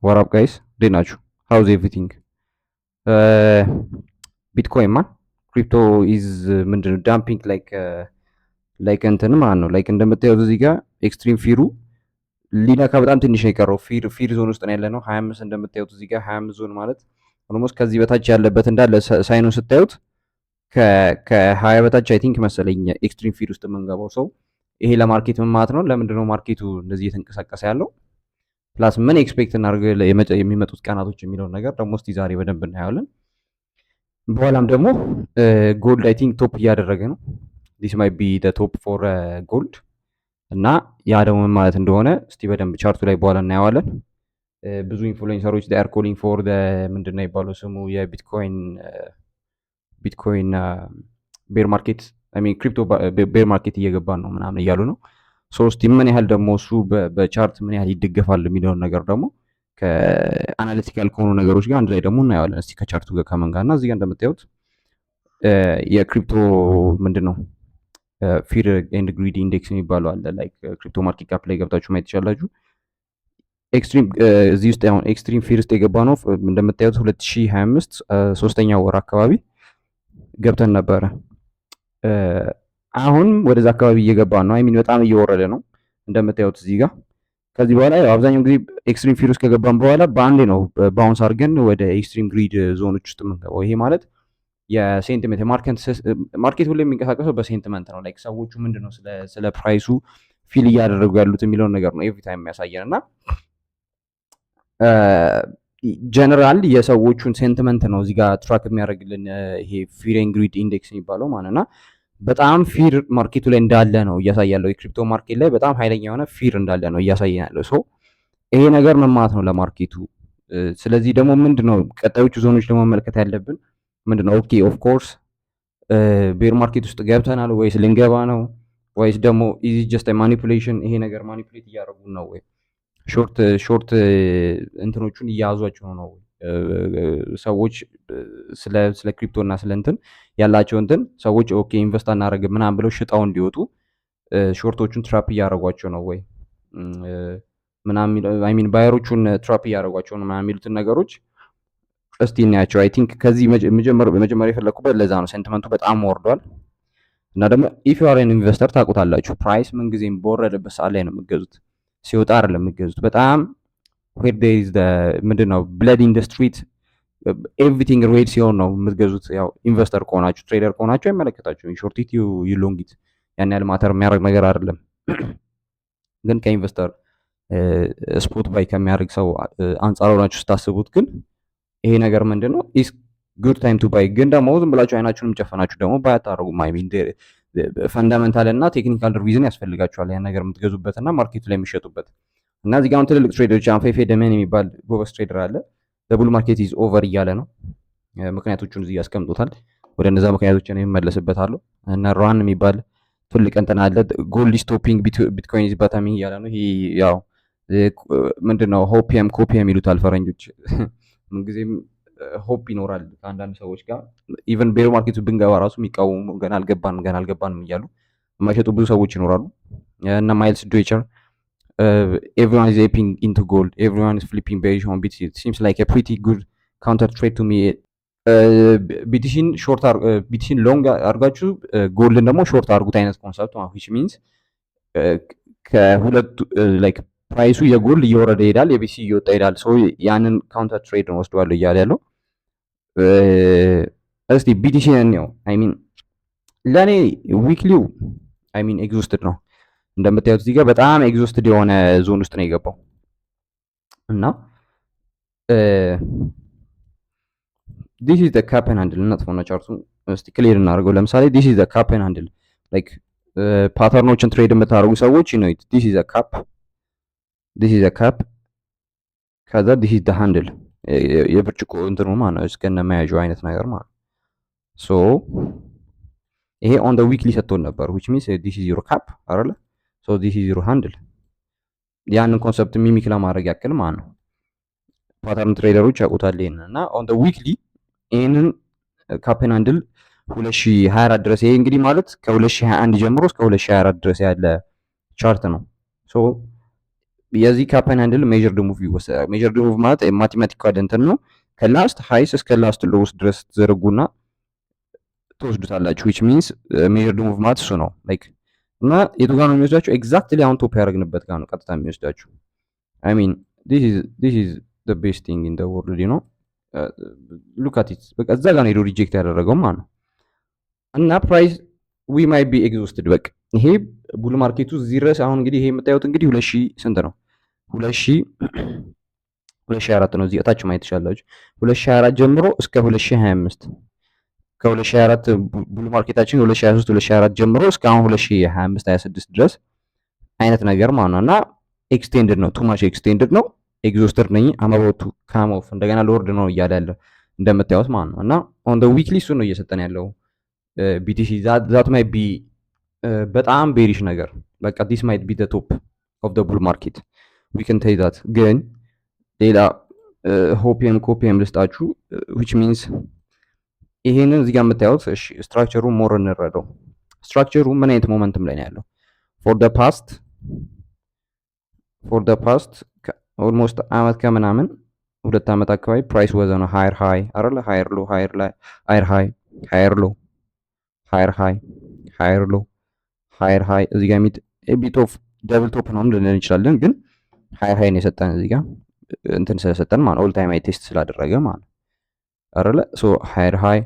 What up, guys? እንዴት ናችሁ? How's everything? ቢትኮይን ማን ክሪፕቶ ኢዝ ምንድነው ዳምፒንግ ላይክ እንትን ማለት ነው። ላይክ እንደምታዩት እዚህ ጋር ኤክስትሪም ፊሩ ሊነካ በጣም ትንሽ ነው የቀረው። ፊር ዞን ውስጥ ነው ያለ ነው 25 እንደምታዩት እዚህ ጋር 25 ዞን ማለት ኦልሞስት ከዚህ በታች ያለበት እንዳለ ሳይኑን ስታዩት ከ20 በታች አይ ቲንክ መሰለኝ ኤክስትሪም ፊር ውስጥ የምንገባው ሰው። ይሄ ለማርኬት ምን ማለት ነው? ለምንድነው ማርኬቱ እንደዚህ እየተንቀሳቀሰ ያለው? ፕላስ ምን ኤክስፔክት እናድርግ የሚመጡት ቀናቶች የሚለውን ነገር ደግሞ እስቲ ዛሬ በደንብ እናየዋለን። በኋላም ደግሞ ጎልድ አይ ቲንክ ቶፕ እያደረገ ነው። ዲስ ማይ ቢ ቶፕ ፎር ጎልድ እና ያ ደግሞ ምን ማለት እንደሆነ እስቲ በደንብ ቻርቱ ላይ በኋላ እናየዋለን። ብዙ ኢንፍሉዌንሰሮች ዳር ኮሊንግ ፎር ምንድን ነው የሚባለው ስሙ የቢትኮይን ቤር ማርኬት ክሪፕቶ ቤር ማርኬት እየገባን ነው ምናምን እያሉ ነው። ሶስት ምን ያህል ደግሞ እሱ በቻርት ምን ያህል ይደገፋል የሚለውን ነገር ደግሞ ከአናሊቲካል ከሆኑ ነገሮች ጋር አንድ ላይ ደግሞ እናየዋለን። እስቲ ከቻርቱ ጋር ከመን ጋር እና እዚህ ጋር እንደምታዩት የክሪፕቶ ምንድን ነው ፊር ኤንድ ግሪድ ኢንዴክስ የሚባለው አለ። ላይክ ክሪፕቶ ማርኬት ካፕ ላይ ገብታችሁ ማየት ትችላላችሁ። ኤክስትሪም እዚህ ውስጥ አሁን ኤክስትሪም ፊር ውስጥ የገባ ነው እንደምታዩት 2025 ሶስተኛው ወር አካባቢ ገብተን ነበረ። አሁን ወደዛ አካባቢ እየገባ ነው። አይሚን በጣም እየወረደ ነው እንደምታዩት እዚህ ጋር። ከዚህ በኋላ ያው አብዛኛው ጊዜ ኤክስትሪም ፊር ውስጥ ከገባን በኋላ በአንዴ ነው ባውንስ አድርገን ወደ ኤክስትሪም ግሪድ ዞኖች ውስጥ የምንገባው። ይሄ ማለት የሴንቲሜንት ማርኬት ሁሉ የሚንቀሳቀሰው በሴንቲመንት ነው። ላይክ ሰዎቹ ምንድነው ስለ ፕራይሱ ፊል እያደረጉ ያሉት የሚለውን ነገር ነው ኤቭሪ ታይም የሚያሳየን እና ጀነራል የሰዎቹን ሴንቲመንት ነው እዚህ ጋር ትራክ የሚያደርግልን ይሄ ፊር ኤንድ ግሪድ ኢንዴክስ የሚባለው ማለት እና በጣም ፊር ማርኬቱ ላይ እንዳለ ነው እያሳየ ያለው። የክሪፕቶ ማርኬት ላይ በጣም ኃይለኛ የሆነ ፊር እንዳለ ነው እያሳየ ያለው። ሶ ይሄ ነገር ምን ማለት ነው ለማርኬቱ? ስለዚህ ደግሞ ምንድነው ቀጣዮቹ ዞኖች ደግሞ መመልከት ያለብን ምንድነው? ኦኬ ኦፍ ኮርስ ቤር ማርኬት ውስጥ ገብተናል ወይስ ልንገባ ነው ወይስ ደግሞ ኢዚ ጀስት ማኒፑሌሽን? ይሄ ነገር ማኒፑሌት እያደረጉን ነው ወይ ሾርት እንትኖቹን እያያዟቸው ነው ወይ ሰዎች ስለ ክሪፕቶ እና ስለ እንትን ያላቸው እንትን ሰዎች ኦኬ ኢንቨስት አናደርግም ምናምን ብለው ሽጣው እንዲወጡ ሾርቶቹን ትራፕ እያደረጓቸው ነው ወይ ምናምን አይ ሚን ባየሮቹን ትራፕ እያደረጓቸው ነው ምናምን የሚሉትን ነገሮች እስቲ እናያቸው። አይ ቲንክ ከዚህ መጀመሪያ የፈለኩበት ለዛ ነው። ሴንቲመንቱ በጣም ወርዷል እና ደግሞ ኢፍ ዩ አር አን ኢንቨስተር ታውቁታላችሁ፣ ፕራይስ ምን ጊዜም በወረደበት ሰዓት ላይ ነው የምትገዙት፣ ሲወጣ አይደለም የምትገዙት። በጣም ዌር ዴር ኢዝ ምንድን ነው ብለድ ኢን ዘ ስትሪት ኤቭሪቲንግ ሬድ ሲሆን ነው የምትገዙት። ያው ኢንቨስተር ከሆናችሁ ትሬደር ከሆናችሁ አይመለከታችሁም። ሾርቲት ዩ ሎንጊት ያን ያህል ማተር የሚያደርግ ነገር አይደለም። ግን ከኢንቨስተር ስፖት ባይ ከሚያደርግ ሰው አንጻር ሆናችሁ ስታስቡት ግን ይሄ ነገር ምንድን ነው ኢስ ጉድ ታይም ቱ ባይ። ግን ደግሞ ዝም ብላችሁ አይናችሁንም ጨፈናችሁ ደግሞ ባይ አታደርጉም። አይ ሚን ፈንዳሜንታል እና ቴክኒካል ሪዝን ያስፈልጋችኋል ያን ነገር የምትገዙበት እና ማርኬቱ ላይ የሚሸጡበት እና እዚህ ጋር አሁን ትልልቅ ትሬደሮች አንፌፌ ደመን የሚባል ጎበስ ትሬደር አለ። በቡል ማርኬት ኢዝ ኦቨር እያለ ነው። ምክንያቶቹን እዚህ ያስቀምጡታል። ወደ እነዛ ምክንያቶች ነው የሚመለስበታለሁ። እና ራን የሚባል ትልቅ እንትን አለ። ጎልድ ስቶፒንግ ቢትኮይን ኢዝ ባታሚንግ እያለ ነው። ይሄ ያው ምንድነው ሆፒየም ኮፒየም ይሉታል ፈረንጆች። ምንጊዜም ሆፕ ይኖራል ከአንዳንድ ሰዎች ጋር ኢቨን ቤር ማርኬቱ ብንገባ ራሱ የሚቃወሙ ገና አልገባንም እያሉ የማይሸጡ ብዙ ሰዎች ይኖራሉ። እና ማይልስ ዶይቸር everyone is aping into gold, everyone is flipping bearish on BTC, it seems like a pretty good counter trade to me. ቢቲሲን ሾርት ቢቲሲን ሎንግ አድርጋችሁ ጎልድን ደግሞ ሾርት አድርጉት አይነት ኮንሰፕት ነው። which means ከሁለቱ ላይክ ፕራይሱ የጎልድ እየወረደ ይሄዳል፣ የቢቲሲ እየወጣ ይሄዳል። ሶ ያንን ካውንተር ትሬድ ነው ወስደዋለሁ እያለ ያለው። እስቲ ቢቲሲን ነው አይ ሚን ለኔ ዊክሊው አይ ሚን ኤግዞስትድ ነው እንደምታዩት እዚህ ጋር በጣም ኤግዞስትድ የሆነ ዞን ውስጥ ነው የገባው እና ዲስ ኢዝ ዘ ካፕ ኤንድ ሃንድል እናጥፎና ቻርቱ እስቲ ክሊር እናደርገው። ለምሳሌ ዲስ ኢዝ ዘ ካፕ ኤንድ ሃንድል ላይክ ፓተርኖችን ትሬድ የምታደርጉ ሰዎች ነው ዲስ ኢዝ ዘ ካፕ፣ ዲስ ኢዝ ዘ ካፕ ከዛ ዲስ ኢዝ ዘ ሃንድል የብርጭቆ እንትኑ ማለት ነው እስከነ መያዣው አይነት ነገር ማለት ሶ ይሄ ኦን ዘ ዊክሊ ሰጥቶን ነበር which means this is your cap አይደለ ሶ ዲስ ኢዝ ዩር ሃንድል። ያንን ኮንሰፕት ሚሚክ ለማድረግ ያክል ማለት ነው። ፓተርን ትሬደሮች ያውቁታል ይሄንን እና ኦን ዘ ዊክሊ ይሄንን ካፕ ኤንድ ሃንድል 2024 ድረስ ይሄ እንግዲህ ማለት ከ2021 ጀምሮ እስከ 2024 ድረስ ያለ ቻርት ነው። ሶ የዚህ ካፕ ኤንድ ሃንድል ሜጀርድ ሙቭ ይወሰዳል። ሜጀርድ ሙቭ ማለት ማቴማቲካል እንትን ነው። ከላስት ሃይስ እስከ ላስት ሎውስ ድረስ ትዘረጉና ትወስዱታላችሁ። which means ሜጀርድ ሙቭ ማለት እሱ ነው። ላይክ እና የቱ ጋር ነው የሚወስዳችሁ? ኤግዛክትሊ አሁን ቶፕ ያደረግንበት ጋር ነው ቀጥታ የሚወስዳችሁ። I mean this is the best thing in the world, you know. look at it በቃ እዛ ጋር ነው ሄዶ ሪጀክት ያደረገው ማለት ነው። እና ፕራይስ we might be exhausted በቃ ይሄ ቡል ማርኬቱ እዚህ ድረስ አሁን እንግዲህ ይሄ የምታዩት እንግዲህ 2000 ስንት ነው? 2024 ነው። እዚህ እታች ማየት ትችላላችሁ። 2024 ጀምሮ እስከ 2025 ከ2024 ቡል ማርኬታችን 2023 2024 ጀምሮ እስከ አሁን 2025 26 ድረስ አይነት ነገር ማለት ነው። እና ኤክስቴንድድ ነው፣ ቱ ማች ኤክስቴንድድ ነው። ኤግዞስተድ ነኝ አማቦቱ ካሞፍ እንደገና ሎርድ ነው እያለ ያለ እንደምታዩት ማለት ነው። እና ኦን ዘ ዊክሊ እሱን ነው እየሰጠን ያለው ቢቲሲ ዛት ማይ ቢ በጣም ቤሪሽ ነገር በቃ ዲስ ማይት ቢ ዘ ቶፕ ኦፍ ዘ ቡል ማርኬት ዊ ካን ቴል ዛት። ግን ሌላ ሆፒየም ኮፒየም ልስጣችሁ which means ይሄንን እዚህ ጋር የምታዩት እሺ፣ ስትራክቸሩ ሞር እንረዳው። ስትራክቸሩ ምን አይነት ሞመንትም ላይ ነው ያለው? ፎር ዘ ፓስት ኦልሞስት አመት ከምናምን 2 አመት አካባቢ ፕራይስ ወዘ ነው ሃየር ሃይ አይደለ? ሃየር ሎ ሃየር ላይ ሃየር ሃይ ሃየር ሎ ሃየር ሃይ ሃየር ሎ ሃየር ሃይ እዚህ ጋር ሚት ቢት ኦፍ ደብል ቶፕ ነው ልንል እንችላለን። ግን ሃየር ሃይ ነው የሰጠን እዚህ ጋር እንትን ስለሰጠን ማለት ኦል ታይም ሃይ ቴስት ስላደረገ ማለት አይደለ? ሶ ሃየር ሃይ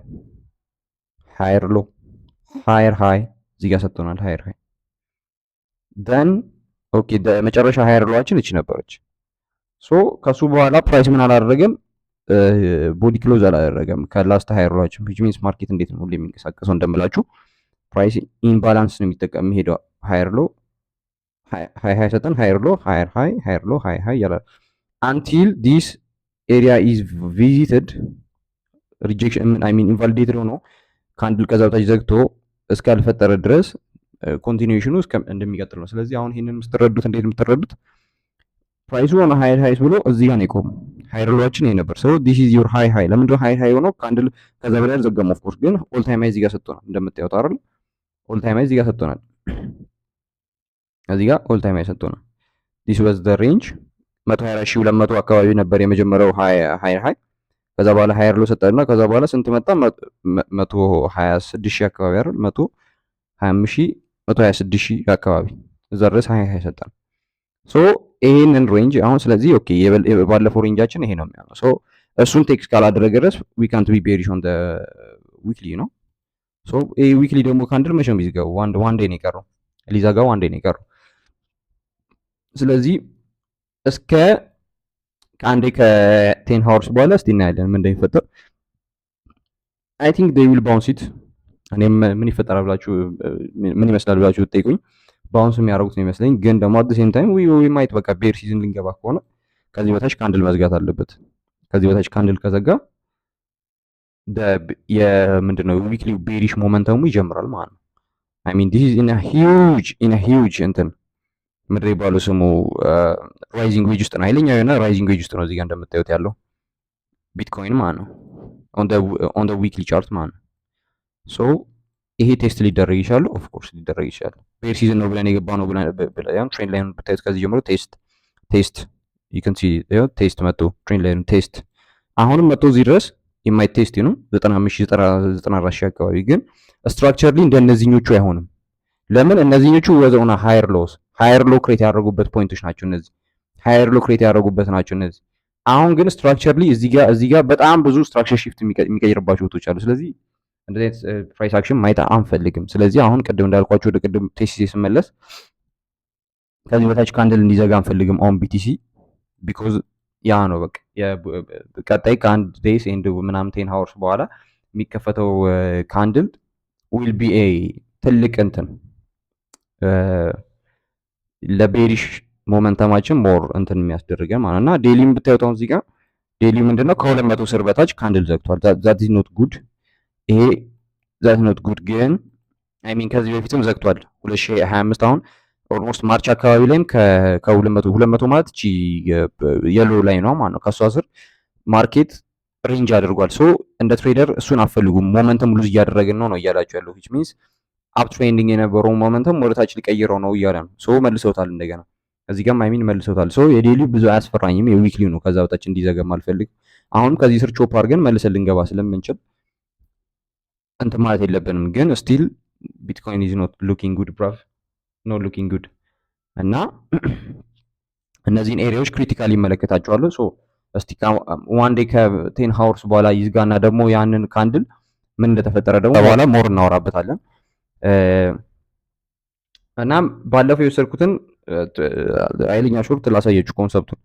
ሃየር ሎ ሃየር ሃይ እዚህ ጋር ሰጥቶናል። ሃየር ሃይ ደን ኦኬ መጨረሻ ሃየር ሎዋችን እቺ ነበረች። ሶ ከሱ በኋላ ፕራይስ ምን አላደረገም? ቦዲ ክሎዝ አላደረገም ከላስት ሃየር ሎዋችን which means ማርኬት እንዴት ነው የሚንቀሳቀሰው እንደምላችሁ ፕራይስ ኢምባላንስ ነው የሚጠቀም የሚሄደው። ሃየር ሎ ሃይ ሃይ ሰጠን፣ ሃየር ሎ ሃየር ሃይ ሃየር ሎ ሃይ ሃይ ያለ until this area is visited rejection I mean invalidated ሆኖ ካንድል ከዛው ታች ዘግቶ እስካልፈጠረ ድረስ ኮንቲኒዩዌሽኑ እንደሚቀጥል ነው። ስለዚህ አሁን ይሄንን የምትረዱት እንዴት የምትረዱት ፕራይሱ ሆነ ሃይ ሃይ ብሎ እዚህ ጋር ነው የቆመው። ሃየር ሎዋችን ይሄ ነበር። ሶ this is your high high ለምንድነው ሃይ ሃይ ሆኖ ካንድል ከዛ በላይ አልዘጋም? ኦፍ ኮርስ ግን ኦል ታይም ሃይ እዚህ ጋር ሰጥቶናል እንደምታዩት አይደል? ኦል ታይም ሃይ እዚህ ጋር ሰጥቶናል። እዚህ ጋር ኦል ታይም ሃይ ሰጥቶናል። this was the range 124200 አካባቢ ነበር የመጀመሪያው ሃይ ሃይ። ከዛ በኋላ ሃየር ሎ ሰጠና ከዛ በኋላ ስንት መጣ? 126000 አካባቢ አይደል? 125000 126000 አካባቢ እዛ ድረስ ሃይ ሃይ ሰጠን። ሶ ይሄንን ሬንጅ አሁን ስለዚህ ኦኬ ባለፈው ሬንጃችን ይሄ ነው የሚሆነው። ሶ እሱን ቴክስ ካላደረገ ድረስ we can't be bearish on the weekly ነው። ሶ ይሄ ዊክሊ ደግሞ ካንድል መቼም ቢዝጋው ዋን ዴይ ነው የቀረው፣ ሊዘጋው ዋን ዴይ ነው የቀረው። ስለዚህ እስከ ከአንዴ ከ10 ሃወርስ በኋላ እስቲ እናያለን ምን እንደሚፈጠር። አይ ቲንክ they will bounce it። እኔም ምን ይፈጠራል ብላችሁ ምን ይመስላል ብላችሁ ትጠይቁኝ ባውንስ የሚያደርጉት ነው ይመስለኝ። ግን ደግሞ አት ሴም ታይም ዊ ማይት በቃ ቤር ሲዝን ልንገባ ከሆነ ከዚህ በታች ካንድል መዝጋት አለበት። ከዚህ በታች ካንድል ከዘጋ የምንድነው ዊክሊ ቤሪሽ ሞመንተሙ ይጀምራል ማለት ነው። አይ ሚን ዲስ ኢዝ ኢን አ ሂውጅ እንትን ምድር ባለው ስሙ ራይዚንግ ዌጅ ውስጥ ነው። ኃይለኛ የሆነ ራይዚንግ ዌጅ ውስጥ ነው እዚህ ጋር እንደምታዩት ያለው ቢትኮይን ማለት ነው ኦን ዘ ዊክሊ ቻርት ማለት ነው። ሶ ይሄ ቴስት ሊደረግ ይችላል። ኦፍ ኮርስ ሊደረግ ይችላል። ቤር ሲዝን ነው ብለን የገባ ነው ብለን ትሬንድ ላይን ብታዩት ከዚህ ጀምሮ ቴስት you can see ቴስት መጥቶ ትሬንድ ላይን ቴስት አሁንም መጥቶ እዚህ ድረስ የማይ ቴስት ነው 95000 አካባቢ። ግን ስትራክቸርሊ እንደነዚህኞቹ አይሆንም። ለምን? እነዚህኞቹ ወዘውና ሃየር ሎ ክሬት ያደረጉበት ፖይንቶች ናቸው እነዚህ ሃየር ሎ ክሬት ያደረጉበት ናቸው እነዚህ። አሁን ግን ስትራክቸርሊ እዚህ ጋር በጣም ብዙ ስትራክቸር ሺፍት የሚቀይርባቸው ቦታዎች አሉ። ስለዚህ እንደዚህ አይነት ፕራይስ አክሽን ማየት አንፈልግም። ስለዚህ አሁን ቅድም እንዳልኳችሁ ወደ ቅድም ቴሲሲ ስመለስ ከዚህ በታች ካንድል እንዲዘጋ አንፈልግም ኦን ቢቲሲ ቢኮዝ ያ ነው በቃ ቀጣይ ከአንድ ዴይስ ኤንድ ምናምን 10 ሃወርስ በኋላ የሚከፈተው ካንድል ዊል ቢ ኤ ትልቅ እንትን ለቤሪሽ ሞመንተማችን ሞር እንትን የሚያስደርገን ማለት እና ዴሊም ብታዩት አሁን እዚህ ጋር ዴሊ ምንድነው ከ200 ስር በታች ካንድል ዘግቷል። ዛት ኢዝ ኖት ጉድ። ይሄ ዛት ኖት ጉድ ግን አይ ሚን ከዚህ በፊትም ዘግቷል 2025 አሁን ኦልሞስት ማርች አካባቢ ላይም ከ200 ማለት እቺ የሎ ላይ ነው ማለት ነው። ከሷ ስር ማርኬት ሬንጅ አድርጓል። ሶ እንደ ትሬደር እሱን አፈልጉም ሞመንተም ሉዝ እያደረግን ነው እያላችሁ ያለው which means አፕ ትሬንዲንግ የነበረው ሞመንተም ወደ ታች ሊቀይረው ነው እያለ ነው። ሶ መልሰውታል እንደገና እዚህ ጋር አይሚን መልሰውታል። ሶ የዴሊ ብዙ አያስፈራኝም፣ የዊክሊ ነው ከዛ በታች እንዲዘገም አልፈልግ። አሁንም ከዚህ ስር ቾፕ አድርገን መልሰን ልንገባ ስለምንችል እንትን ማለት የለብንም። ግን ስቲል ቢትኮይን ኢዝ ኖት ሉኪንግ ጉድ ብራቭ፣ ኖት ሉኪንግ ጉድ እና እነዚህን ኤሪያዎች ክሪቲካሊ ይመለከታቸዋለሁ። ሶ እስቲ ዋን ዴይ ከ10 ሃወርስ በኋላ ይዝጋና ደግሞ ያንን ካንድል ምን እንደተፈጠረ ደግሞ በኋላ ሞር እናወራበታለን። እና ባለፈው የወሰድኩትን ኃይለኛ ሾርት ላሳየችሁ ኮንሰፕቱን።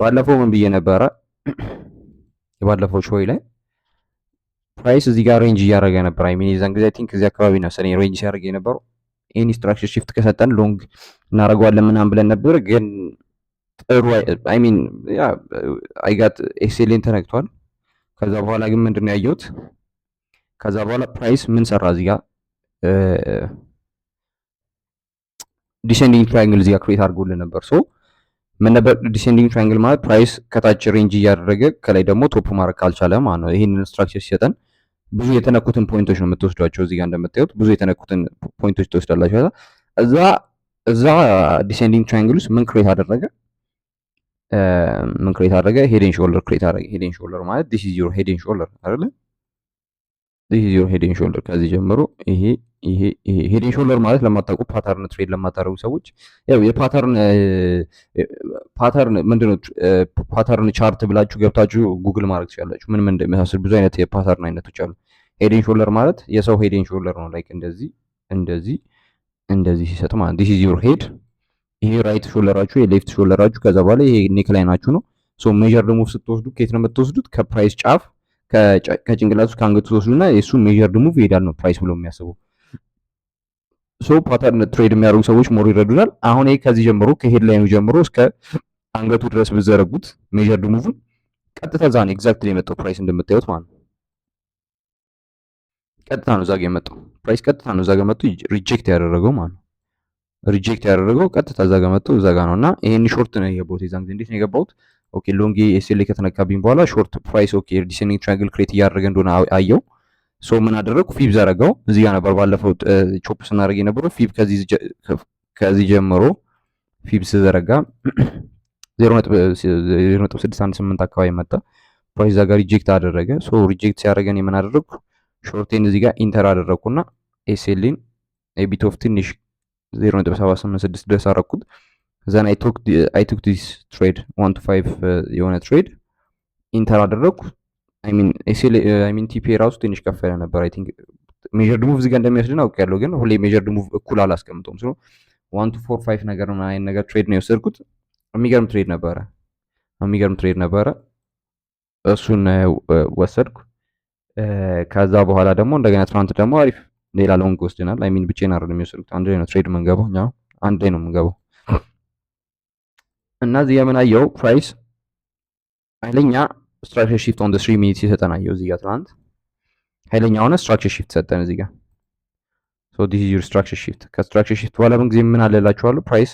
ባለፈው ምን ብዬ ነበረ? የባለፈው ሾይ ላይ ፕራይስ እዚህ ጋር ሬንጅ እያደረገ ነበር። አይ ሚን የዛን ጊዜ አይ ቲንክ እዚህ አካባቢ ነው ሰኔ ሬንጅ ሲያደርግ የነበረው። ኤኒ ስትራክቸር ሺፍት ከሰጠን ሎንግ እናደርገዋለን ምናምን ብለን ነበር። ግን ጥሩ አይ ሚን ያ አይጋት ኤክሴሌንት ተነክቷል። ከዛ በኋላ ግን ምንድነው ያየሁት? ከዛ በኋላ ፕራይስ ምን ሰራ እዚህ ጋር ዲሴንዲንግ ትራያንግል እዚህ ጋር ክሬት አድርጎልን ነበር። ሶ ምን ነበር ዲሴንዲንግ ትራያንግል ማለት? ፕራይስ ከታች ሬንጅ እያደረገ ከላይ ደግሞ ቶፕ ማድረግ ካልቻለ ማለት ነው። ይሄንን ስትራክቸር ሲሰጠን ብዙ የተነኩትን ፖይንቶች ነው የምትወስዷቸው። እዚህ ጋር እንደምታዩት ብዙ የተነኩትን ፖይንቶች ትወስዳላችሁ። እዛ ዲሴንዲንግ ትራያንግል ውስጥ ምን ክሬት አደረገ? ሄድ ኤንድ ሾልደር ክሬት አደረገ። ሄድ ኤንድ ሾልደር ማለት ዲስ ኢዝ ዮር ሄድ ኤንድ ሾልደር አይደለ? ዲስ ኢዝ ዮር ሄድ ኤንድ ሾልደር። ከዚህ ጀምሮ ይሄ ሄድ ኤንድ ሾልደር ማለት ለማታውቁ ፓተርን ትሬድ ለማታረጉ ሰዎች ያው ፓተርን ምንድነው? ፓተርን ቻርት ብላችሁ ገብታችሁ ጉግል ማድረግ ትችላላችሁ። ምን እንደሚመስል ብዙ አይነት የፓተርን አይነቶች አሉ። ሄድ ኤንድ ሾልደር ማለት የሰው ሄድ ኤንድ ሾልደር ነው። ላይክ እንደዚህ ሲሰጥ ማለት ዲስ ኢዝ ዮር ሄድ። ይሄ ራይት ሾልደራችሁ፣ የሌፍት ሾልደራችሁ፣ ከዛ በኋላ ይሄ ኔክ ላይናችሁ ነው። ሶ ሜጀር ደግሞ ስትወስዱ ከየት ነው የምትወስዱት? ከፕራይስ ጫፍ ከጭንቅላቱ ከአንገቱ ትወስዱና የእሱ ሜጀር ሙቭ ይሄዳል ነው ፕራይስ ብሎ የሚያስበው። ሶ ፓተርን ትሬድ የሚያደርጉ ሰዎች ሞር ይረዱናል። አሁን ይሄ ከዚህ ጀምሮ ከሄድ ላይኑ ጀምሮ እስከ አንገቱ ድረስ ብዘረጉት ሜጀር ሙቭን ቀጥታ እዛ ነው ኤግዛክትሊ የመጣው ፕራይስ እንደምታዩት ማለት ነው። ቀጥታ ነው እዛ ጋር የመጣው ፕራይስ፣ ቀጥታ ነው እዛ ጋር መጥቶ ሪጀክት ያደረገው ማለት ነው። ሪጀክት ያደረገው ቀጥታ እዛ ጋር መጥቶ እዛ ጋር ነው። እና ይሄን ሾርት ነው የገባሁት የዛን ጊዜ። እንዴት ነው የገባሁት? ኦኬ ሎንግ ኤስኤል ከተነካብኝ በኋላ ሾርት ፕራይስ ኦኬ ዲሴንዲንግ ትራያንግል ክሬት እያደረገ እንደሆነ አየው። ሶ ምን አደረግኩ? ፊብ ዘረጋው። እዚህ ጋር ነበር ባለፈው ቾፕ ስናደርግ የነበረው ፊብ ከዚህ ጀምሮ ፊብ ስዘረጋ 0.618 አካባቢ መጣ። ፕራይስ እዛ ጋር ሪጀክት አደረገ። ሶ ሪጀክት ሲያደርገን የምን አደረግኩ? ሾርቴን እዚህ ጋር ኢንተር አደረግኩና ኤስኤልን ኤቢት ኦፍ ትንሽ 0.786 ድረስ አደረግኩት። ዘን አይ ቱክ ዲስ ትሬድ 1 to 5 የሆነ ትሬድ ኢንተር አደረግኩ። አይ ሚን ቲፒ ራሱ ትንሽ ከፍ ያለ ነበር። አይ ቲንክ ሜጀርድ ሙቭ እዚህ ጋር እንደሚወስድን አውቄያለሁ፣ ግን ሁሌ ሜጀርድ ሙቭ እኩል አላስቀምጠውም። ስለ 1 to 4 5 ነገር ነው አይን ነገር ትሬድ ነው የወሰድኩት። የሚገርም ትሬድ ነበረ። እሱን ወሰድኩ። ከዛ በኋላ ደግሞ እንደገና ትናንት ደግሞ አሪፍ ሌላ ሎንግ ወስደናል። አይ ሚን ብቻዬን አይደለም የወሰድኩት፣ አንድ ላይ ነው ትሬድ የምንገባው እኛ አንድ ላይ ነው የምንገባው። እና እዚህ የምናየው ፕራይስ ኃይለኛ ስትራክቸር ሺፍት ኦን 3 ሚኒትስ ሲሰጠን አየው። እዚህ ጋር ትናንት ኃይለኛ ሆነ ስትራክቸር ሺፍት ሰጠን እዚህ ጋር። ሶ ዲስ ኢዝ ዩር ስትራክቸር ሺፍት። ከስትራክቸር ሺፍት በኋላ ምን ጊዜ ምን አለላችኋለሁ? ፕራይስ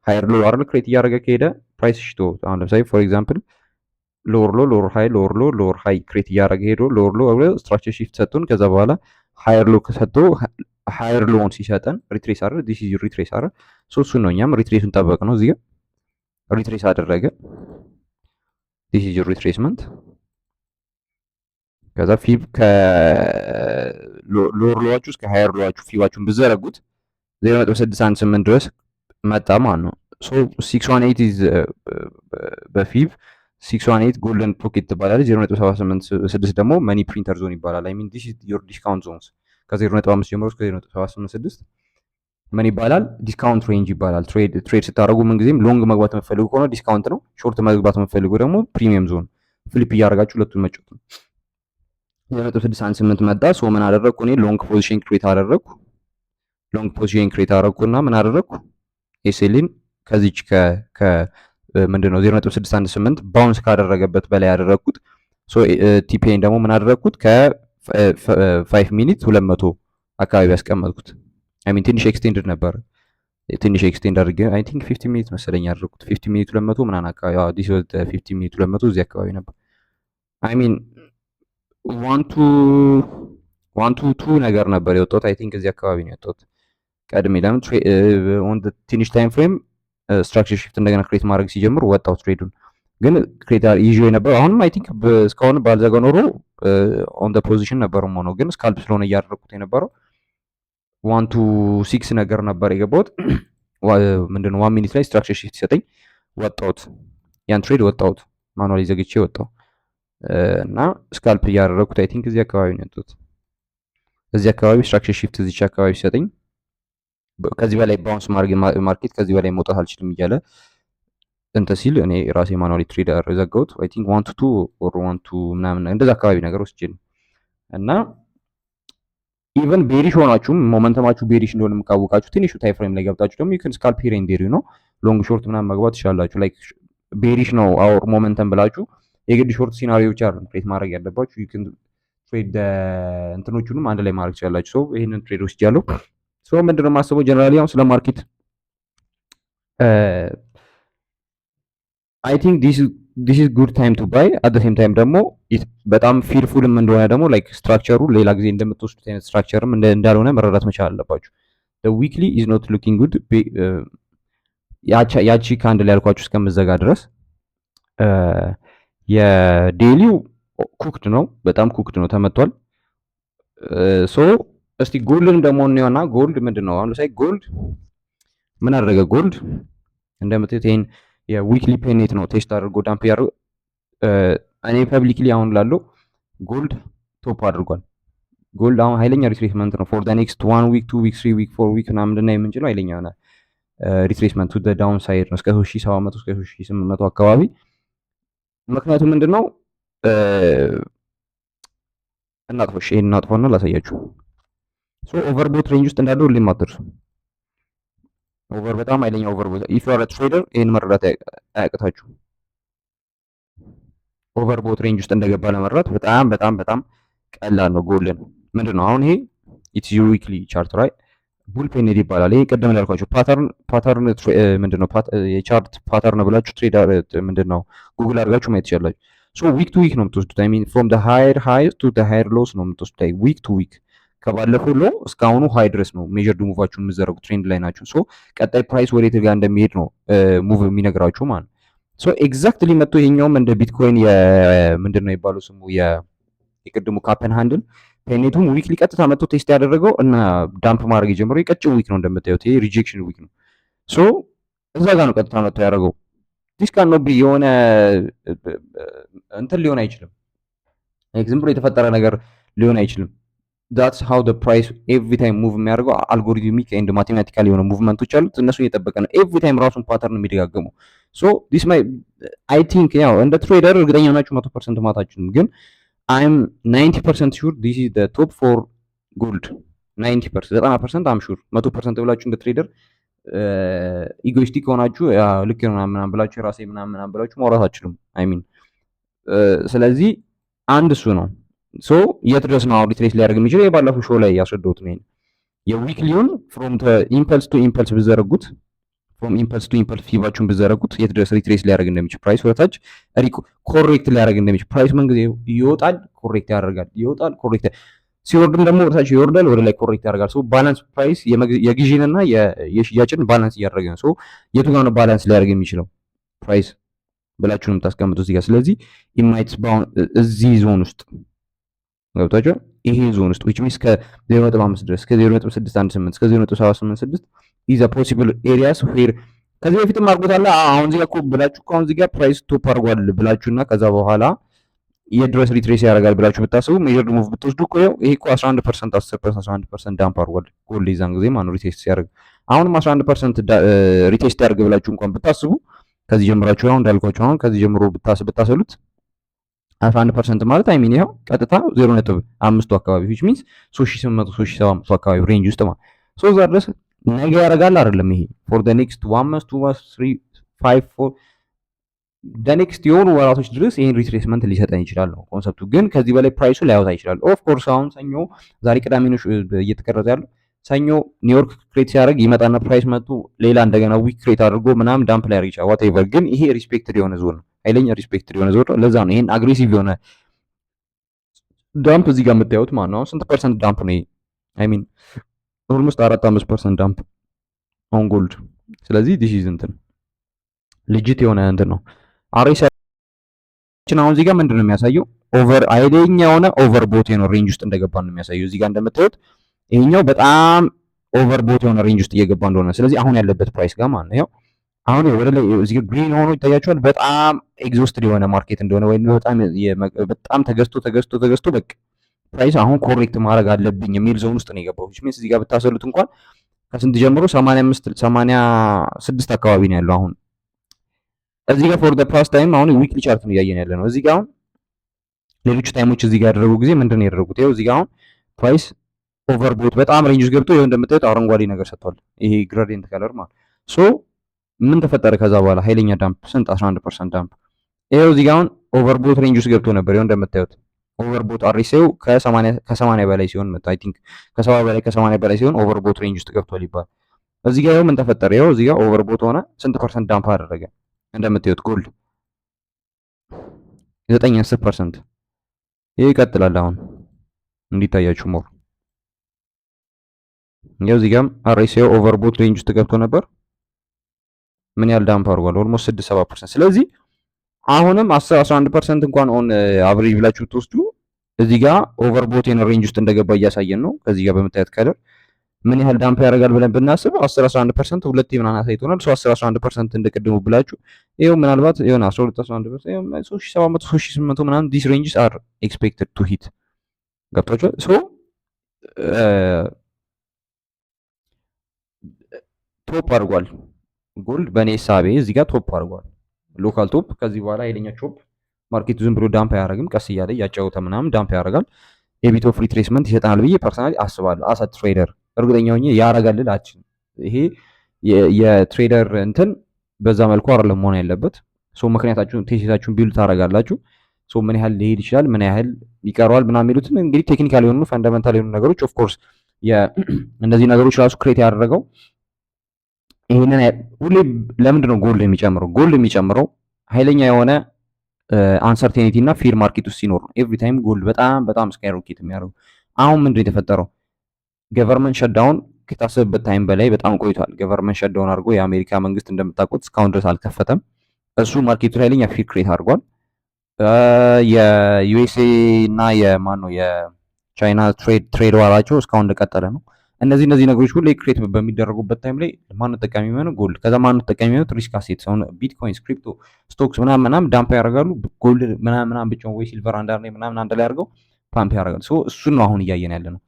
ሃየር ሎ አይደል ክሬት እያደረገ ከሄደ ፕራይስ ሽቶ አሁን ለምሳሌ ፎር ኤግዛምፕል ሎወር ሎ ሎወር ሃይ ሎወር ሎ ሎወር ሃይ ክሬት እያደረገ ሄዶ ሎወር ሎ ስትራክቸር ሺፍት ሰጡን። ከዛ በኋላ ሃየር ሎ ከሰጡ ሃየር ሎውን ሲሰጠን ሪትሬስ አይደል? ዲስ ኢዝ ዩር ሪትሬስ አይደል? ሶ እሱን ነው እኛም ሪትሬሱን ጠበቅ ነው። እዚህ ጋር ሪትሬስ አደረገ። ዲስ ኢዝ ዩር ሪትሬስመንት። ከዛ ፊብ ከሎወር ሎዋችሁ እስከ ሃየር ሎዋችሁ ፊባችሁን ብዘረጉት 0.618 ድረስ መጣ ማለት ነው። ሶ 618 ኢዝ በፊብ 618 ጎልደን ፖኬት ትባላለች። 0.786 ደግሞ መኒ ፕሪንተር ዞን ይባላል። አይ ሚን ዲስ ኢዝ ዮር ዲስካውንት ዞንስ ከ0.5 ጀምሮ እስከ 0.786 ምን ይባላል? ዲስካውንት ሬንጅ ይባላል። ትሬድ ስታደርጉ ምን ጊዜም ሎንግ መግባት የምትፈልጉ ከሆነ ዲስካውንት ነው። ሾርት መግባት የምትፈልጉ ደግሞ ፕሪሚየም ዞን ፍሊፕ እያደረጋችሁ ሁለቱን መጫወት ነው። 0.618 መጣ። ሶ ምን አደረግኩ እኔ ሎንግ ፖዚሽን ክሬት አደረግኩና ምን አደረግኩ? ኤስኤልን ከዚች ምንድነው 0.618 ባውንስ ካደረገበት በላይ ያደረግኩት። ሶ ቲፒኤን ደግሞ ምን አደረግኩት? ከ5 ሚኒት 200 አካባቢ ያስቀመጥኩት። አይ ሚን ትንሽ ኤክስቴንድድ ነበር። ትንሽ ኤክስቴንድ አድርጌ አይ ቲንክ 50 ሚኒት መሰለኝ ያደረኩት። 50 ሚኒት 200 ምናምን አካባቢ ዲስ ወዝ 50 ሚኒት 200 እዚህ አካባቢ ነበር። አይ ሚን 1 to 2 ነገር ነበር የወጣሁት። አይ ቲንክ እዚህ አካባቢ ነው የወጣሁት ቀድሜ። ለምን ኦን ትንሽ ታይም ፍሬም ስትራክቸር ሺፍት እንደገና ክሬት ማድረግ ሲጀምር ወጣው ትሬዱን። ግን ክሬት ይዤ የነበረው አሁንም አይ ቲንክ እስካሁን ባልዘጋ ኖሮ ኦን ደ ፖዚሽን ነበር ሆኖ፣ ግን ስካልፕ ስለሆነ እያደረኩት የነበረው 1 to 6 ነገር ነበር የገባሁት። ምንድነው 1 ሚኒት ላይ ስትራክቸር ሺፍት ሲሰጠኝ ወጣሁት፣ ያን ትሬድ ወጣሁት፣ ማኑዋሊ ዘግቼ ወጣሁ እና ስካልፕ እያደረኩት አይ ቲንክ እዚህ አካባቢ ነው ያጡት። እዚህ አካባቢ ስትራክቸር ሺፍት እዚህ አካባቢ ሲሰጠኝ ከዚህ በላይ ባውንስ ማርኬት ከዚህ በላይ መውጣት አልችልም እያለ እንትን ሲል እኔ ራሴ ማኑዋሊ ትሬድ ዘጋሁት። አይ ቲንክ 1 to 2 ኦር 1 to ምናምን እንደዛ አካባቢ ነገር ወስጄ ነው። እና ኢቨን ቤሪሽ ሆናችሁም ሞመንተማችሁ ቤሪሽ እንደሆነ የምካወቃችሁ ትንሹ ታይም ፍሬም ላይ ገብታችሁ ደግሞ ይክን ስካልፕ ሂር ኤንድ ዴር ነው ሎንግ ሾርት ምናምን መግባት ትችላላችሁ። ላይክ ቤሪሽ ነው አወር ሞመንተም ብላችሁ የግድ ሾርት ሲናሪዮዎች አይደለም ክሬት ማድረግ ያለባችሁ። ይክን ትሬድ እንትኖቹንም አንድ ላይ ማድረግ ትችላላችሁ። ሶ ይሄንን ትሬድ ወስጃለሁ። ሶ ምንድነው የማስበው ጀነራሊ አሁን ስለ ማርኬት አይ ቲንክ ዲስ ኢዝ ጉድ ታይም ቱ ባይ አት ዘ ሴም ታይም ደግሞ በጣም ፊርፉልም እንደሆነ ደግሞ ላይክ ስትራክቸሩ ሌላ ጊዜ እንደምትወስዱት አይነት ስትራክቸርም እንዳልሆነ መረዳት መቻል አለባችሁ። the weekly is not looking good ያቺ ከአንድ ላይ ያልኳችሁ እስከምዘጋ ድረስ የዴሊው ኩክድ ነው፣ በጣም ኩክድ ነው፣ ተመቷል። ሶ እስቲ ጎልድን ደግሞ እንየውና ጎልድ ምንድነው አሁን ላይ ጎልድ ምን አደረገ? ጎልድ እንደምትዩት ይሄን የዊክሊ ፔኔት ነው ቴስት አድርጎ ዳምፕ ያደርገው። እኔ ፐብሊክሊ አሁን ላለው ጎልድ ቶፕ አድርጓል። ጎልድ አሁን ኃይለኛ ሪትሬስመንት ነው ፎር ዘ ኔክስት 1 ዊክ 2 ዊክ 3 ዊክ 4 ዊክ ምናምን እንድናይ የምንችለው ኃይለኛ የሆነ ሪትሬስመንት ቱ ዘ ዳውን ሳይድ ነው እስከ 3700 እስከ 3800 አካባቢ። ምክንያቱም ምንድነው እናጥፎሽ ይሄን እናጥፎና ላሳያችሁ። ሶ ኦቨርቦት ሬንጅ ውስጥ እንዳለው ሁሌም አትርሱ። ኦቨር በጣም ኃይለኛ ኦቨርቦት ኢፍ ዩ አር አ ትሬደር ይሄን መረዳት አያቅታችሁ። ኦቨርቦት ሬንጅ ውስጥ እንደገባ ለመረዳት በጣም በጣም በጣም ቀላል ነው። ጎልድን ምንድነው አሁን ይሄ ኢትስ ዩር ዊክሊ ቻርት ራይት ቡል ፔኔድ ይባላል። ይሄ ቀደም ያልኳችሁ ፓተርን ምንድነው የቻርት ፓተርን ብላችሁ ትሬድ ምንድነው ጉግል አድርጋችሁ ማየት ትችላላችሁ። ሶ ዊክ ቱ ዊክ ነው የምትወስዱት። አይ ሚን ፍሮም ዘ ሃየር ሃይ ቱ ዘ ሃየር ሎስ ነው የምትወስዱት። አይ ዊክ ቱ ዊክ ከባለፈው ሎ እስካሁኑ ሃይ ድረስ ነው ሜጀር ሙቫችሁን የምትዘረጉት፣ ትሬንድ ላይ ናችሁ። ሶ ቀጣይ ፕራይስ ወዴት ጋር እንደሚሄድ ነው ሙቭ የሚነግራችሁ ማለት ነው። ሶ ኤግዛክትሊ መጥቶ ይሄኛውም እንደ ቢትኮይን ምንድነው የሚባለው ስሙ የቅድሙ ካፕን ሃንድል ፔኔቱም ዊክሊ ቀጥታ መጥቶ ቴስት ያደረገው እና ዳምፕ ማድረግ የጀመረው የቀጭን ዊክ ነው እንደምታዩት፣ ይሄ ሪጀክሽን ዊክ ነው። ሶ እዛ ጋር ነው ቀጥታ መጥቶ ያደረገው። ዲስ ካን ኖት ቢ የሆነ እንትን ሊሆን አይችልም፣ ዝም ብሎ የተፈጠረ ነገር ሊሆን አይችልም። that's how the price every time move የሚያደርገው አልጎሪትሚክ ኤንድ ማቴማቲካል የሆነ ሙቭመንቶች አሉት። እነሱ እየጠበቀ ነው every time ራሱን ፓተርን የሚደጋገመው። so this my I think ያው እንደ ትሬደር እርግጠኛ ናችሁ 100% ማታችሁም፣ ግን I'm 90% sure this is the top for gold 90% 90% I'm sure 100% ብላችሁ እንደ ትሬደር ኢጎይስቲክ ሆናችሁ ልክ ነው ምናምን ብላችሁ የራሴ ምናምን ብላችሁ ማውራት አትችሉም። I mean ስለዚህ አንድ እሱ ነው። ሶ የት ድረስ ነው ሪትሬስ ሊያደርግ የሚችለው? የባለፈው ሾው ላይ ያስረዳሁት ነው። የዊክሊውን ፍሮም ኢምፐልስ ቱ ኢምፐልስ ብዘረጉት ፍሮም ኢምፐልስ ቱ ኢምፐልስ ፊባችሁን ብዘረጉት የት ድረስ ሪትሬስ ሊያደርግ እንደሚችል፣ ፕራይስ ወደታች ኮሬክት ሊያደርግ እንደሚችል። ፕራይስ ምን ጊዜ ይወጣል፣ ኮሬክት ያደርጋል፣ ይወጣል፣ ኮሬክት ሲወርድም ደግሞ ወደታች ይወርዳል፣ ወደ ላይ ኮሬክት ያደርጋል። ሶ ባላንስ ፕራይስ የግዢንና የሽያጭን ባላንስ እያደረገ ነው። ሶ የቱ ጋር ነው ባላንስ ሊያደርግ የሚችለው ፕራይስ ብላችሁ ነው የምታስቀምጡት እዚህ ጋር። ስለዚህ ኢማይትስ እዚህ ዞን ውስጥ ገብታችሁ ይሄ ዞን ውስጥ which means ከ0.5 ድረስ ከ0.618 እስከ 0.786 is a possible areas where ከዚህ በፊትም አድርጎታል። አሁን እዚህ ጋር እኮ ብላችሁ አሁን እዚህ ጋር ፕራይስ ቶፕ አድርጓል ብላችሁና ከዛ በኋላ የድረስ ሪትሬስ ያደርጋል ብላችሁ ብታስቡ ሜጀር ሙቭ ብትወስዱ እኮ ይሄ እኮ 11% 10% 11% ዳምፕ አድርጓል ጎልድ የዛን ጊዜ ማነው ሪቴስት ሲያደርግ። አሁንም 11% ሪቴስት ያደርግ ብላችሁ እንኳን ብታስቡ ከዚህ ጀምራችሁ አሁን እንዳልኳችሁ አሁን ከዚህ ጀምሮ ብታሰሉት 11% ማለት አይ ሚን ይሄው ቀጥታ 0.5 አካባቢ which means 3800 3700 አካባቢ ሬንጅ ውስጥ ማለት ሶ እዛ ድረስ ነገ ያደርጋል አይደለም። ይሄ for the next 1 month 2 months 3 5 4 the next የሆኑ ወራቶች ድረስ ይሄን ሪትሬስመንት ሊሰጠን ይችላል ነው ኮንሰፕቱ። ግን ከዚህ በላይ ፕራይሱ ላይወጣ ይችላል። ኦፍ ኮርስ አሁን ሰኞ ዛሬ ቅዳሜ ነው እየተቀረጸ ያለው። ሰኞ ኒውዮርክ ክሬት ሲያደርግ ይመጣና ፕራይስ መጡ ሌላ እንደገና ዊክ ክሬት አድርጎ ምናምን ዳምፕ ላይ ያደርግ ይችላል whatever። ግን ይሄ ሪስፔክትድ የሆነ ዞን ነው፣ ኃይለኛ ሪስፔክትድ የሆነ ዞን ነው። ለዛ ነው ይሄን አግሬሲቭ የሆነ ዳምፕ እዚህ ጋር የምታዩት ማለት ነው። አሁን ስንት ፐርሰንት ዳምፕ ነው? አይ ሚን ኦልሞስት 4-5% ዳምፕ ኦን ጎልድ። ስለዚህ ዲስ ኢዝ እንትን ልጅት የሆነ እንትን ነው። አሬሳችን አሁን እዚህ ጋር ምንድን ነው የሚያሳየው? ኦቨር ኃይለኛ የሆነ ኦቨር ቦት የሆነ ሬንጅ ውስጥ እንደገባ ነው የሚያሳየው። እዚህ ጋር እንደምታዩት ይሄኛው በጣም ኦቨር ቦት የሆነ ሬንጅ ውስጥ እየገባ እንደሆነ፣ ስለዚህ አሁን ያለበት ፕራይስ ጋር ማለት ነው። አሁን ወደ ላይ እዚህ ጋር ግሪን ሆኖ ይታያቸዋል። በጣም ኤግዞስትድ የሆነ ማርኬት እንደሆነ ወይም በጣም ተገዝቶ በቃ ፕራይስ አሁን ኮሬክት ማድረግ አለብኝ የሚል ዞን ውስጥ ነው የገባው። ሚንስ እዚህ ጋር ብታሰሉት እንኳን ከስንት ጀምሮ 85 86 አካባቢ ነው ያለው። አሁን እዚህ ጋር ፎር ዘ ፓስት ታይም አሁን ዊክሊ ቻርት ነው እያየን ያለ ነው። እዚህ ጋር አሁን ሌሎች ታይሞች እዚህ ጋር ያደረጉ ጊዜ ምንድን ነው ያደረጉት? ይኸው እዚህ ጋር አሁን ፕራይስ ኦቨርቦት በጣም ሬንጅ ውስጥ ገብቶ ይኸው እንደምታዩት አረንጓዴ ነገር ሰጥቷል። ይሄ ግራዲየንት ከለር ማለት ሶ ምን ተፈጠረ ከዛ በኋላ ኃይለኛ ዳምፕ፣ ስንት 11% ዳምፕ። ይኸው እዚህ ጋር አሁን ኦቨርቦት ሬንጅ ውስጥ ገብቶ ነበር። ይኸው እንደምታዩት ኦቨርቦት አርኤስኤው ከ80 በላይ ሲሆን መጣ። አይ ቲንክ ከ80 በላይ ሲሆን ኦቨርቦት ሬንጅ ውስጥ ገብቷል ይባል። እዚህ ጋር ምን ተፈጠረ? ይኸው እዚህ ጋር ኦቨርቦት ሆነ። ስንት ፐርሰንት ዳምፕ አደረገ? እንደምታዩት ጎልድ 9-10%። ይሄ ይቀጥላል አሁን እንዲታያችሁ ሞር። ይኸው እዚህ ጋርም አርኤስኤው ኦቨርቦት ሬንጅ ውስጥ ገብቶ ነበር። ምን ያህል ዳምፕ አድርጓል? ኦልሞስት 6-7%። ስለዚህ አሁንም 10-11% እንኳን ኦን አቨሬጅ ብላችሁ ብትወስዱ እዚህ ጋር ኦቨርቦት የሆነ ሬንጅ ውስጥ እንደገባ እያሳየን ነው። ከዚህ ጋር በምታዩት ከለር ምን ያህል ዳምፕ ያደርጋል ብለን ብናስብ 10-11% ሁለቴ ምናምን አሳይቶናል። 10-11% እንደቀድሙ ብላችሁ ይኸው ምናልባት የሆነ 12-11% 3700 3800 ምናምን ዲስ ሬንጅስ አር ኤክስፔክትድ ቱ ሂት ገብቷችኋል። ሶ ቶፕ አድርጓል ጎልድ በኔ ሳቤ እዚህ ጋር ቶፕ አድርጓል። ሎካል ቶፕ። ከዚህ በኋላ ኃይለኛ ቾፕ ማርኬቱ ዝም ብሎ ዳምፕ አያደርግም። ቀስ እያለ እያጫወተ ምናምን ዳምፕ ያደርጋል። ኤቢት ኦፍ ሪትሬስመንት ይሰጠናል ብዬ ፐርሰናሊ አስባለሁ። አሳ ትሬደር እርግጠኛ ሆኜ ያደርጋል አልችልም። ይሄ የትሬደር እንትን በዛ መልኩ አይደለም መሆን ያለበት። ሶ ምክንያታችሁን ቴሲሳችሁን ቢልድ ታደርጋላችሁ። ሶ ምን ያህል ሊሄድ ይችላል፣ ምን ያህል ይቀረዋል ምናምን የሚሉትን እንግዲህ ቴክኒካል የሆኑ ፈንዳመንታል የሆኑ ነገሮች ኦፍ ኮርስ እነዚህ ነገሮች ራሱ ክሬት ያደረገው ይሄንን ሁሌ ለምንድን ነው ጎልድ የሚጨምረው? ጎልድ የሚጨምረው ኃይለኛ የሆነ አንሰርቴኒቲ እና ፊር ማርኬት ውስጥ ሲኖር ነው። ኤቭሪ ታይም ጎልድ በጣም ስካይ ሮኬት የሚያደርገው። አሁን ምንድን ነው የተፈጠረው? ገቨርንመንት ሸዳውን ከታሰበበት ታይም በላይ በጣም ቆይቷል። ገቨርንመንት ሸዳውን አድርጎ የአሜሪካ መንግስት እንደምታውቁት እስካሁን ድረስ አልከፈተም። እሱ ማርኬቱ ላይ ኃይለኛ ፊር ክሬት አድርጓል። የዩኤስኤ እና የማን ነው የቻይና ትሬድ ዋራቸው እስካሁን እንደቀጠለ ነው። እነዚህ ነገሮች ሁሉ ክሬት በሚደረጉበት ታይም ላይ ማን ተጠቃሚ የሚሆነው? ጎልድ። ከዛ ማን ተጠቃሚ የሚሆነው? ሪስክ አሴት ሰውን ቢትኮይንስ፣ ክሪፕቶ፣ ስቶክስ ምናምን ዳምፕ ያደርጋሉ። ጎልድ ምናምን ብቻ ወይ ሲልቨር አንድ ላይ ምናምን አንድ ላይ አድርገው ፓምፕ ያደርጋሉ። ሶ እሱን ነው አሁን እያየን ያለ ነው።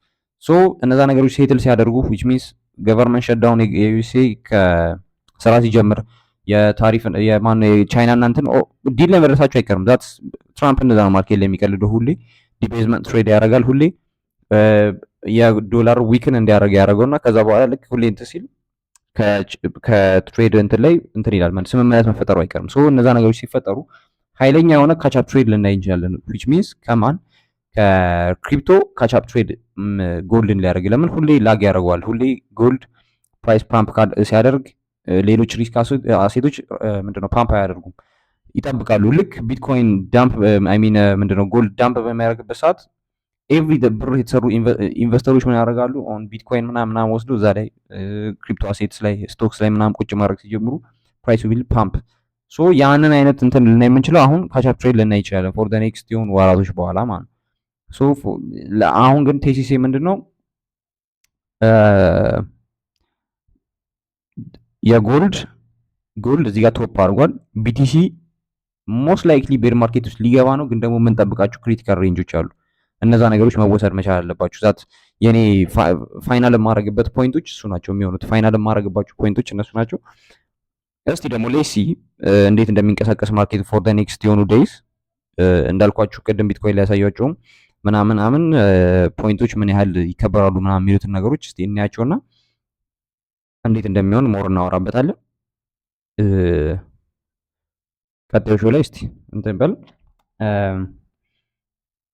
ሶ እነዛ ነገሮች ሴትል ሲያደርጉ which means ገቨርንመንት ሸዳውን የዩኤስኤ ከስራ ሲጀምር የታሪፍ የማን የቻይና እና እንትን ዲል ላይ መድረሳቸው አይቀርም። ዛት ትራምፕ እንደዛ ነው ማርኬት ላይ የሚቀልደው። ሁሌ ዲቤዝመንት ትሬድ ያደርጋል። ሁሌ የዶላር ዊክን እንዲያደርግ ያደርገውና ከዛ በኋላ ልክ ሁሌ እንትን ሲል ከትሬድ እንትን ላይ እንትን ይላል ማለት ስምምነት መፈጠሩ አይቀርም። ሶ እነዛ ነገሮች ሲፈጠሩ ኃይለኛ የሆነ ካቻፕ ትሬድ ልናይ እንችላለን። which means ከማን ከክሪፕቶ ካቻፕ ትሬድ ጎልድን ሊያደርግ ለምን ሁሌ ላግ ያደርገዋል። ሁሌ ጎልድ ፕራይስ ፓምፕ ሲያደርግ ሌሎች ሪስክ አሴቶች ምንድነው ፓምፕ አያደርጉም፣ ይጠብቃሉ። ልክ ቢትኮይን ዳምፕ አይ ሚን ምንድነው ጎልድ ዳምፕ በሚያደርግበት ሰዓት ኤቭሪ ብር የተሰሩ ኢንቨስተሮች ምን ያደርጋሉ? ኦን ቢትኮይን ምናምን ወስዶ እዛ ላይ ክሪፕቶ አሴትስ ላይ ስቶክስ ላይ ምናምን ቁጭ ማድረግ ሲጀምሩ ፕራይስ ዊል ፓምፕ። ሶ ያንን አይነት እንትን ልናይ የምንችለው አሁን ካቻፕ ትሬድ ልናይ ይችላለን ፎር ዘ ኔክስት የሆኑ ወራቶች በኋላ ማለት ነው። ሶ አሁን ግን ቴሲሴ ምንድን ነው የጎልድ እዚህ ጋር ቶፕ አድርጓል። ቢቲሲ ሞስት ላይክሊ ቤር ማርኬት ውስጥ ሊገባ ነው። ግን ደግሞ የምንጠብቃቸው ክሪቲካል ሬንጆች አሉ። እነዛ ነገሮች መወሰድ መቻል አለባችሁ። ዛት የኔ ፋይናል የማረግበት ፖይንቶች እሱ ናቸው የሚሆኑት። ፋይናል የማረግባቸው ፖይንቶች እነሱ ናቸው። እስቲ ደግሞ ሌሲ እንዴት እንደሚንቀሳቀስ ማርኬት ፎር ዘ ኔክስት የሆኑ ዴይስ እንዳልኳችሁ ቅድም ቢትኮይን ላይ ያሳያቸውም ምናምን ፖይንቶች ምን ያህል ይከበራሉ ምናምን የሚሉትን ነገሮች እስቲ እናያቸውና እንዴት እንደሚሆን ሞር እናወራበታለን። ቀጣዩ ሾው ላይ እስቲ እንትን በል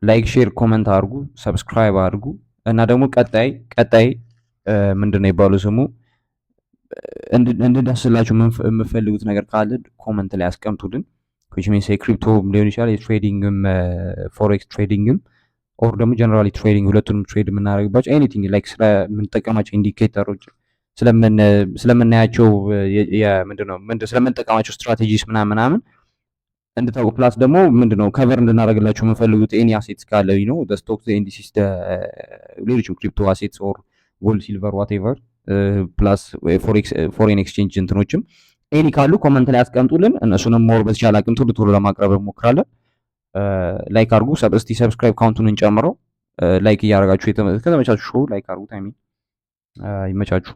ላይክ፣ ሼር፣ ኮመንት አድርጉ፣ ሰብስክራይብ አድርጉ እና ደግሞ ቀጣይ ምንድነው ይባሉ ስሙ እንድዳስላችሁ የምፈልጉት ነገር ካለ ኮመንት ላይ አስቀምጡልን። which means የክሪፕቶ ሊሆን ይችላል የትሬዲንግም ፎሬክስ ትሬዲንግም ኦር ደግሞ ጀነራሊ ትሬዲንግ ሁለቱንም ትሬድ የምናደርግባቸው ኤኒቲንግ ላይክ ስለምንጠቀማቸው ኢንዲኬተሮች ስለምን ስለምናያቸው ምንድነው ስለምንጠቀማቸው ስትራቴጂስ ምናምን እንድታውቁ ፕላስ ደግሞ ምንድነው ከቨር እንድናደርግላችሁ የምንፈልጉት ኤኒ አሴትስ ካለ ነው ስቶክ ኢንዲሲስ ሌሎችም ክሪፕቶ አሴትስ ኦር ጎልድ ሲልቨር ዋቴቨር ፕላስ ፎሬን ኤክስቼንጅ እንትኖችም ኤኒ ካሉ ኮመንት ላይ አስቀምጡልን። እነሱንም ሞር በተቻለ አቅም ቶሎ ለማቅረብ እንሞክራለን። ላይክ አድርጉ። እስቲ ሰብስክራይብ ካውንቱን እንጨምረው። ላይክ እያደረጋችሁ ከተመቻችሁ ሾው ላይክ አድርጉት። ይመቻችሁ።